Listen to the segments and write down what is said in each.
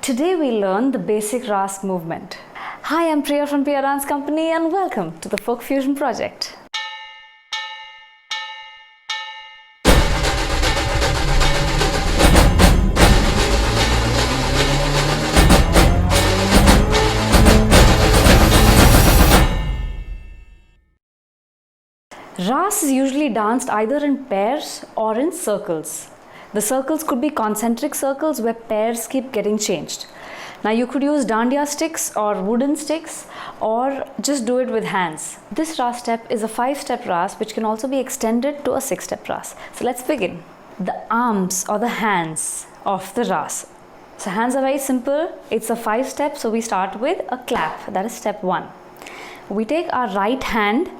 Today we learn the basic RAS movement. Hi, I'm Priya from Priya Dance Company and welcome to the Folk Fusion Project. RAS is usually danced either in pairs or in circles. The circles could be concentric circles where pairs keep getting changed. Now you could use dandiya sticks or wooden sticks or just do it with hands. This RAS step is a 5-step RAS which can also be extended to a 6-step RAS. So let's begin. The arms or the hands of the RAS. So hands are very simple. It's a 5-step, so we start with a clap. That is step 1. We take our right hand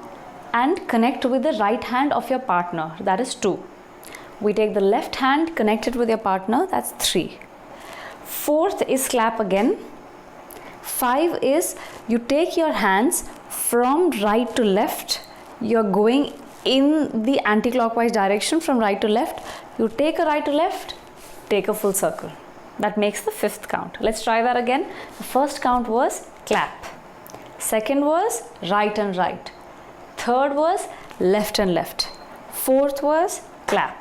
and connect with the right hand of your partner. That is 2. We take the left hand, connect it with your partner, that's 3. 4th is clap again. 5 is you take your hands from right to left. You're going in the anti-clockwise direction from right to left. You take a right to left, take a full circle. That makes the 5th count. Let's try that again. The first count was clap. Second was right and right. Third was left and left. 4th was clap.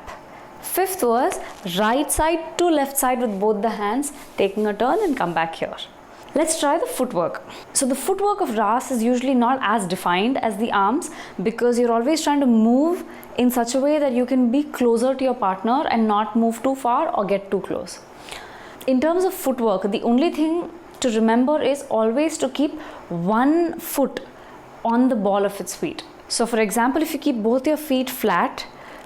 5th was right side to left side with both the hands, taking a turn and come back here. Let's try the footwork. So the footwork of RAS is usually not as defined as the arms because you're always trying to move in such a way that you can be closer to your partner and not move too far or get too close. In terms of footwork, the only thing to remember is always to keep one foot on the ball of its feet. So for example, if you keep both your feet flat,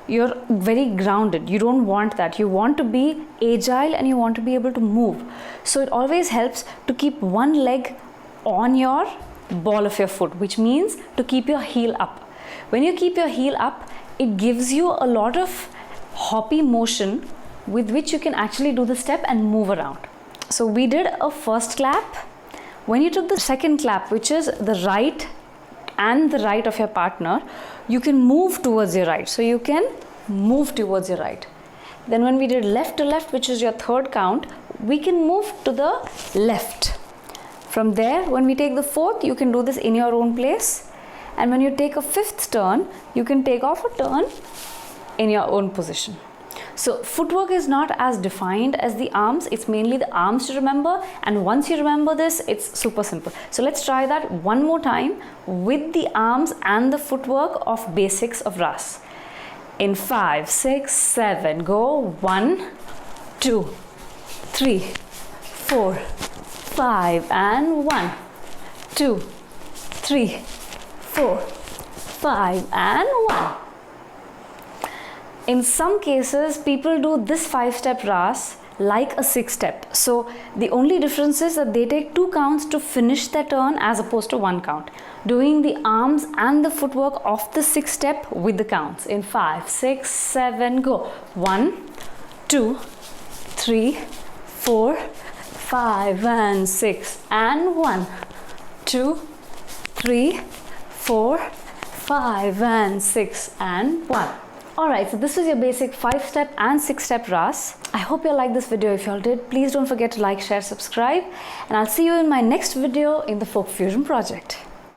you're very grounded. You don't want that. You want to be agile and you want to be able to move. So it always helps to keep one leg on your ball of your foot, which means to keep your heel up. When you keep your heel up, it gives you a lot of hoppy motion with which you can actually do the step and move around. So we did a first clap. When you took the second clap, which is the right and the right of your partner, you can move towards your right. So you can move towards your right. Then when we did left to left, which is your third count, we can move to the left. From there, when we take the 4th, you can do this in your own place. And when you take a 5th turn, you can take off a turn in your own position. So footwork is not as defined as the arms. It's mainly the arms to remember, and once you remember this, it's super simple. So let's try that one more time with the arms and the footwork of basics of RAS. In 5, 6, 7, go 1, 2, 3, 4, 5 and 1, 2, 3, 4, 5 and 1. In some cases, people do this 5-step RAS like a 6-step. So the only difference is that they take 2 counts to finish their turn as opposed to 1 count. Doing the arms and the footwork of the 6-step with the counts. In 5, 6, 7, go. 1, 2, 3, 4, 5 and 6 and 1, 2, 3, 4, 5 and 6 and 1. Alright, so this is your basic 5-step and 6-step RAS. I hope you liked this video. If you all did, please don't forget to like, share, subscribe, and I'll see you in my next video in the Folk Fusion Project.